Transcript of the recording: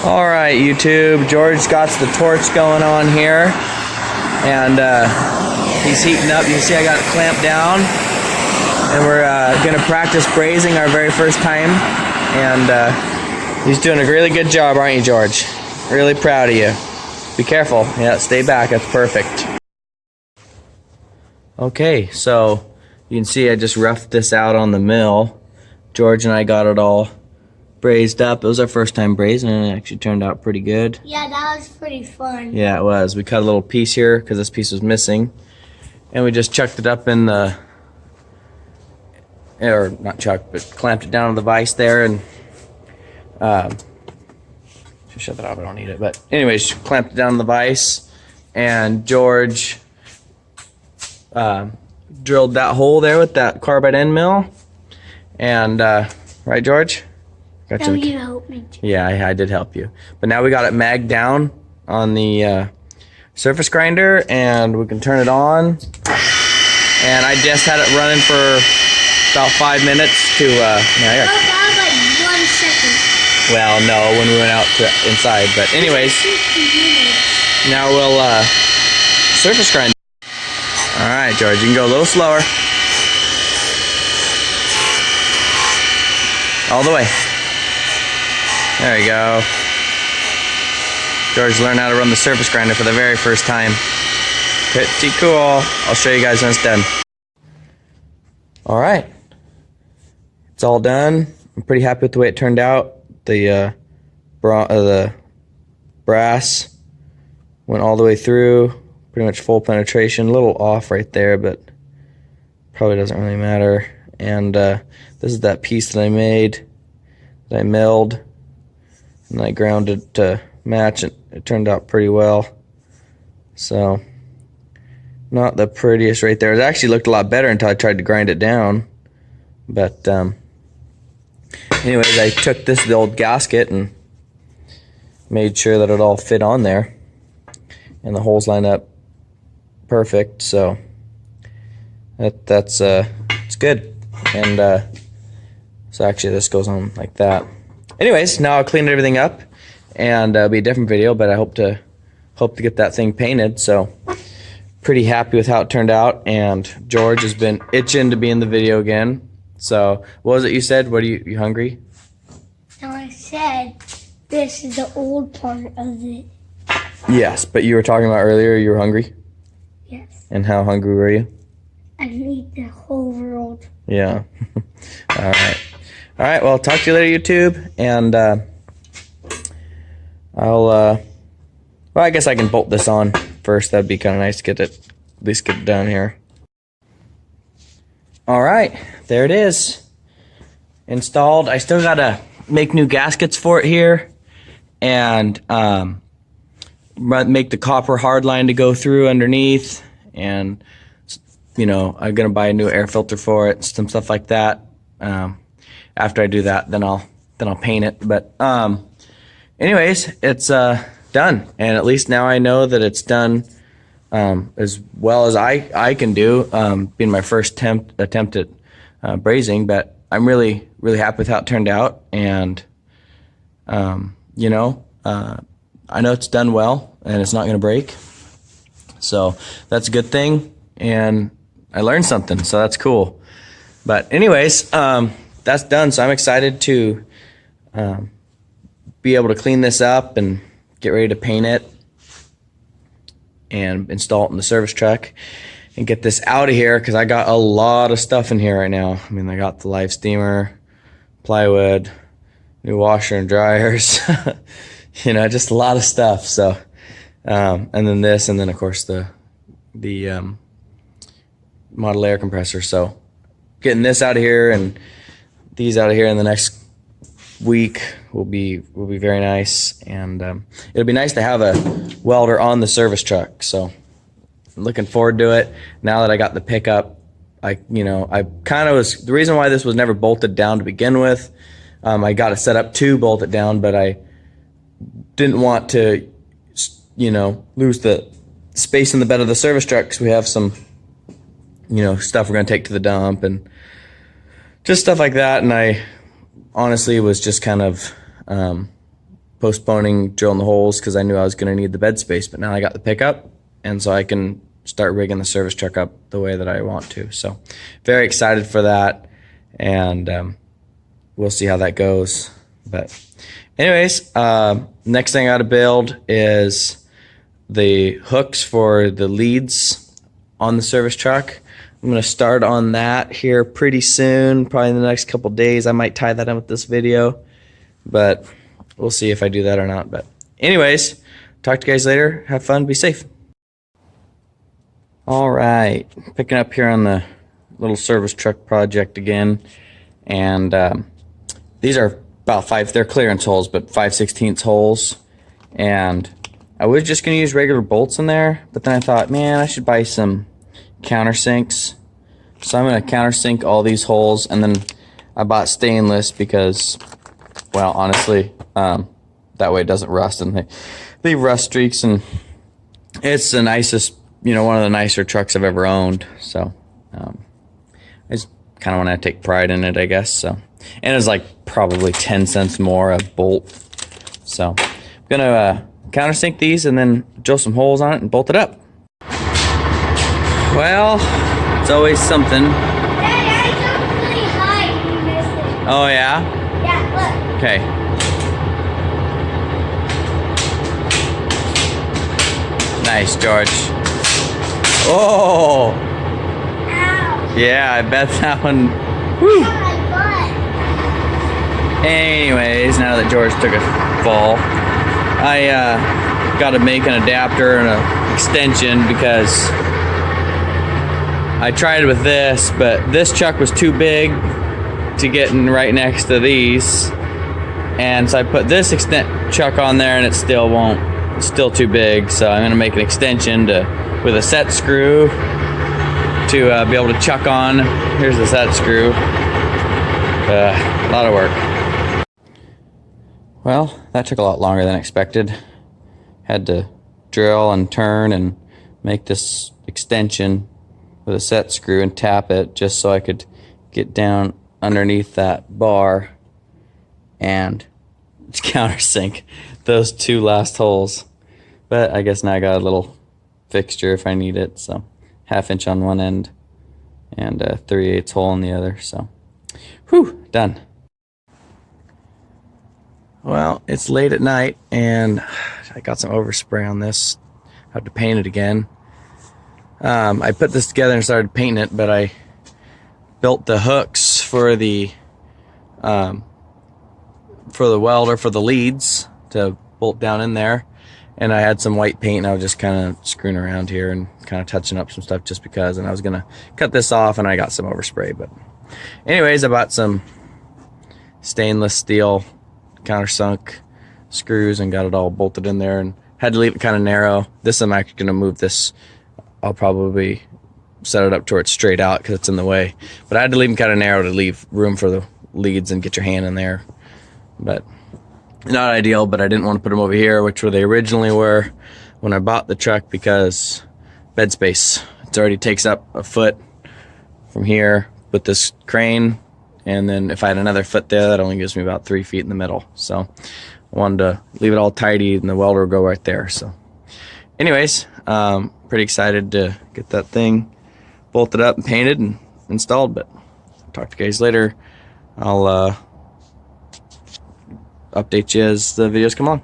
All right, YouTube. George got the torch going on here, and he's heating up. You can see I got it clamped down, and we're gonna practice brazing our very first time. And he's doing a really good job, aren't you, George? Really proud of you. Be careful. Yeah, stay back. That's perfect. Okay, so you can see I just roughed this out on the mill. George and I got it all brazed up. It was our first time brazing, and it actually turned out pretty good. Yeah, that was pretty fun. Yeah, it was. We cut a little piece here because this piece was missing, and we just chucked it up in the, or not chucked, but clamped it down to the vise there, and should shut that off. I don't need it, but anyways, clamped it down to the vise, and George drilled that hole there with that carbide end mill, and right, George? No, you helped me too. Yeah, I did help you. But now we got it magged down on the surface grinder, and we can turn it on. And I just had it running for about 5 minutes to, that was like 1 second. Well, no, when we went out to inside. But anyways, now we'll surface grind. All right, George, you can go a little slower. All the way. There you go. George learned how to run the surface grinder for the very first time. Pretty cool. I'll show you guys when it's done. All right. It's all done. I'm pretty happy with the way it turned out. The brass went all the way through. Pretty much full penetration. A little off right there, but probably doesn't really matter. And this is that piece that I made, that I milled, and I ground it to match it. It turned out pretty well. So, not the prettiest right there. It actually looked a lot better until I tried to grind it down. But anyways, I took the old gasket and made sure that it all fit on there, and the holes line up perfect. So that's it's good. And so actually this goes on like that. Anyways, now I'll clean everything up, and it'll be a different video, but I hope to get that thing painted. So pretty happy with how it turned out, and George has been itching to be in the video again. So what was it you said? What are you hungry? No, I said this is the old part of it. Yes, but you were talking about earlier you were hungry? Yes. And how hungry were you? I need the whole world. Yeah. All right. All right, well, talk to you later, YouTube, and well, I guess I can bolt this on first. That'd be kind of nice to get it, at least get it down here. All right, there it is, installed. I still gotta make new gaskets for it here, and make the copper hard line to go through underneath, and you know, I'm gonna buy a new air filter for it, some stuff like that. After I do that, then I'll paint it. But anyways, it's done, and at least now I know that it's done as well as I can do, being my first attempt at brazing. But I'm really happy with how it turned out, and you know, I know it's done well, and it's not going to break, so that's a good thing, and I learned something, so that's cool. But anyways, that's done, so I'm excited to be able to clean this up and get ready to paint it and install it in the service truck and get this out of here, because I got a lot of stuff in here right now. I mean, I got the live steamer, plywood, new washer and dryers, you know, just a lot of stuff. So, and then this, and then of course the model air compressor. So getting this out of here and these out of here in the next week will be very nice, and it'll be nice to have a welder on the service truck. So I'm looking forward to it. Now that I got the pickup, I kind of was, the reason why this was never bolted down to begin with, I got it set up to bolt it down, but I didn't want to, you know, lose the space in the bed of the service truck, because we have some, you know, stuff we're going to take to the dump and just stuff like that. And I honestly was just kind of postponing drilling the holes because I knew I was going to need the bed space, but now I got the pickup, and so I can start rigging the service truck up the way that I want to. So very excited for that, and we'll see how that goes. But anyways, next thing I got to build is the hooks for the leads on the service truck. I'm going to start on that here pretty soon, probably in the next couple days. I might tie that in with this video, but we'll see if I do that or not. But anyways, talk to you guys later. Have fun. Be safe. All right, picking up here on the little service truck project again. And these are about they're clearance holes, but 5/16 holes. And I was just going to use regular bolts in there, but then I thought, man, I should buy some countersinks. So I'm going to countersink all these holes, and then I bought stainless because, well, honestly, that way it doesn't rust, and they leave rust streaks, and it's the nicest, one of the nicer trucks I've ever owned. So I just kind of want to take pride in it, I guess. So, and it's like probably 10 cents more a bolt. So I'm going to countersink these and then drill some holes on it and bolt it up. Well, it's always something. Daddy, I jumped really high and you missed it. Oh, yeah? Yeah, look. Okay. Nice, George. Oh! Ow. Yeah, I bet that one. Whew. Oh my butt. Anyways, now that George took a fall, I got to make an adapter and an extension because I tried with this, but this chuck was too big to get in right next to these, and so I put this chuck on there, and it still won't. It's still too big, so I'm gonna make an extension with a set screw to be able to chuck on. Here's the set screw. A lot of work. Well, that took a lot longer than expected. Had to drill and turn and make this extension with a set screw and tap it just so I could get down underneath that bar and countersink those two last holes. But I guess now I got a little fixture if I need it. So 1/2 inch on one end and a 3/8 hole on the other. So, whew, done. Well, it's late at night and I got some overspray on this. I have to paint it again. I put this together and started painting it, but I built the hooks for the welder for the leads to bolt down in there, and I had some white paint, and I was just kind of screwing around here and kind of touching up some stuff just because, and I was gonna cut this off, and I got some overspray. But anyways, I bought some stainless steel countersunk screws and got it all bolted in there, and had to leave it kind of narrow. This, I'm actually gonna move this. I'll probably set it up to where it's straight out because it's in the way. But I had to leave them kind of narrow to leave room for the leads and get your hand in there. But not ideal, but I didn't want to put them over here, which where they originally were when I bought the truck, because bed space. It already takes up a foot from here with this crane, and then if I had another foot there, that only gives me about 3 feet in the middle. So I wanted to leave it all tidy, and the welder will go right there. So anyways, pretty excited to get that thing bolted up and painted and installed. But talk to you guys later. I'll update you as the videos come on.